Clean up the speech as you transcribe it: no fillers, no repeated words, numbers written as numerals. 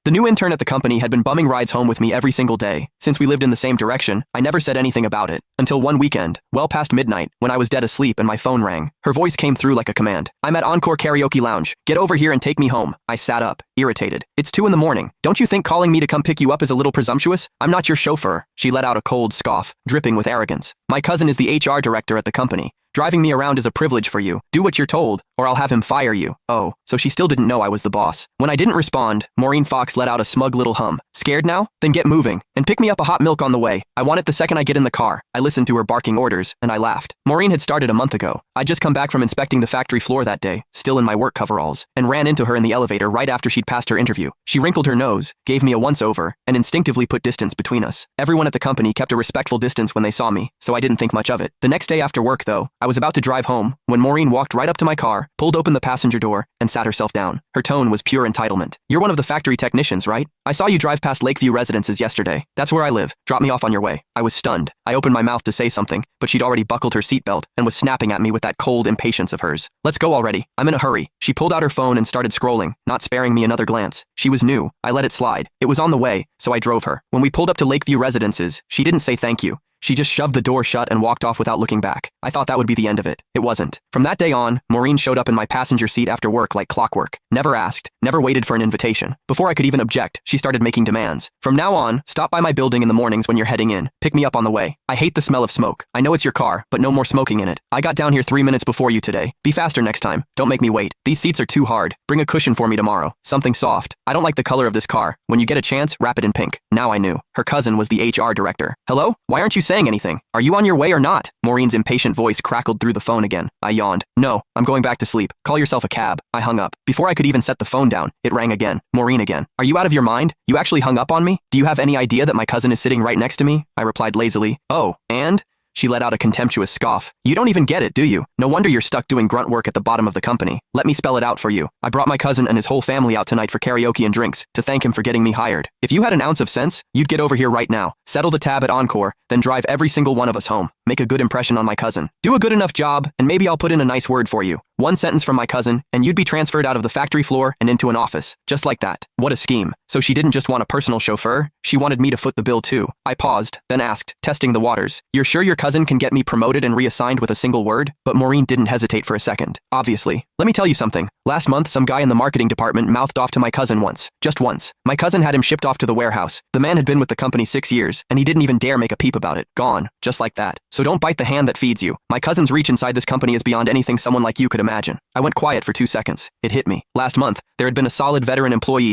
The new intern at the company had been bumming rides home with me every single day. Since we lived in the same direction, I never said anything about it. Until one weekend, well past midnight, when I was dead asleep and my phone rang. Her voice came through like a command. "I'm at Encore Karaoke Lounge. Get over here and take me home." I sat up, irritated. "It's 2 in the morning. Don't you think calling me to come pick you up is a little presumptuous? I'm not your chauffeur." She let out a cold scoff, dripping with arrogance. "My cousin is the HR director at the company. Driving me around is a privilege for you. Do what you're told, or I'll have him fire you." Oh, so she still didn't know I was the boss. When I didn't respond, Maureen Fox let out a smug little hum. "Scared now? Then get moving, and pick me up a hot milk on the way. I want it the second I get in the car." I listened to her barking orders, and I laughed. Maureen had started a month ago. I'd just come back from inspecting the factory floor that day, still in my work coveralls, and ran into her in the elevator right after she'd passed her interview. She wrinkled her nose, gave me a once-over, and instinctively put distance between us. Everyone at the company kept a respectful distance when they saw me, so I didn't think much of it. The next day after work, though, I was about to drive home when Maureen walked right up to my car, pulled open the passenger door, and sat herself down. Her tone was pure entitlement. "You're one of the factory technicians, right? I saw you drive past Lakeview Residences yesterday. That's where I live. Drop me off on your way." I was stunned. I opened my mouth to say something, but she'd already buckled her seatbelt and was snapping at me with that cold impatience of hers. "Let's go already. I'm in a hurry." She pulled out her phone and started scrolling, not sparing me another glance. She was new. I let it slide. It was on the way, so I drove her. When we pulled up to Lakeview Residences, she didn't say thank you. She just shoved the door shut and walked off without looking back. I thought that would be the end of it. It wasn't. From that day on, Maureen showed up in my passenger seat after work like clockwork. Never asked, never waited for an invitation. Before I could even object, she started making demands. "From now on, stop by my building in the mornings when you're heading in. Pick me up on the way. I hate the smell of smoke. I know it's your car, but no more smoking in it. I got down here 3 minutes before you today. Be faster next time. Don't make me wait. These seats are too hard. Bring a cushion for me tomorrow. Something soft. I don't like the color of this car. When you get a chance, wrap it in pink." Now I knew. Her cousin was the HR director. "Hello? Why aren't you saying anything? Are you on your way or not?" Maureen's impatient voice crackled through the phone again. I yawned. "No, I'm going back to sleep. Call yourself a cab." I hung up. Before I could even set the phone down, it rang again. Maureen again. "Are you out of your mind? You actually hung up on me? Do you have any idea that my cousin is sitting right next to me?" I replied lazily. "Oh, and?" She let out a contemptuous scoff. "You don't even get it, do you? No wonder you're stuck doing grunt work at the bottom of the company. Let me spell it out for you. I brought my cousin and his whole family out tonight for karaoke and drinks, to thank him for getting me hired. If you had an ounce of sense, you'd get over here right now, settle the tab at Encore, then drive every single one of us home. Make a good impression on my cousin. Do a good enough job, and maybe I'll put in a nice word for you. One sentence from my cousin, and you'd be transferred out of the factory floor and into an office. Just like that. What a scheme. So she didn't just want a personal chauffeur, she wanted me to foot the bill too." I paused, then asked, testing the waters, "You're sure your cousin can get me promoted and reassigned with a single word?" But Maureen didn't hesitate for a second. "Obviously. Let me tell you something. Last month, some guy in the marketing department mouthed off to my cousin once. Just once. My cousin had him shipped off to the warehouse. The man had been with the company 6 years, and he didn't even dare make a peep about it. Gone. Just like that. So don't bite the hand that feeds you. My cousin's reach inside this company is beyond anything someone like you could imagine." I went quiet for 2 seconds. It hit me. Last month, there had been a solid veteran employee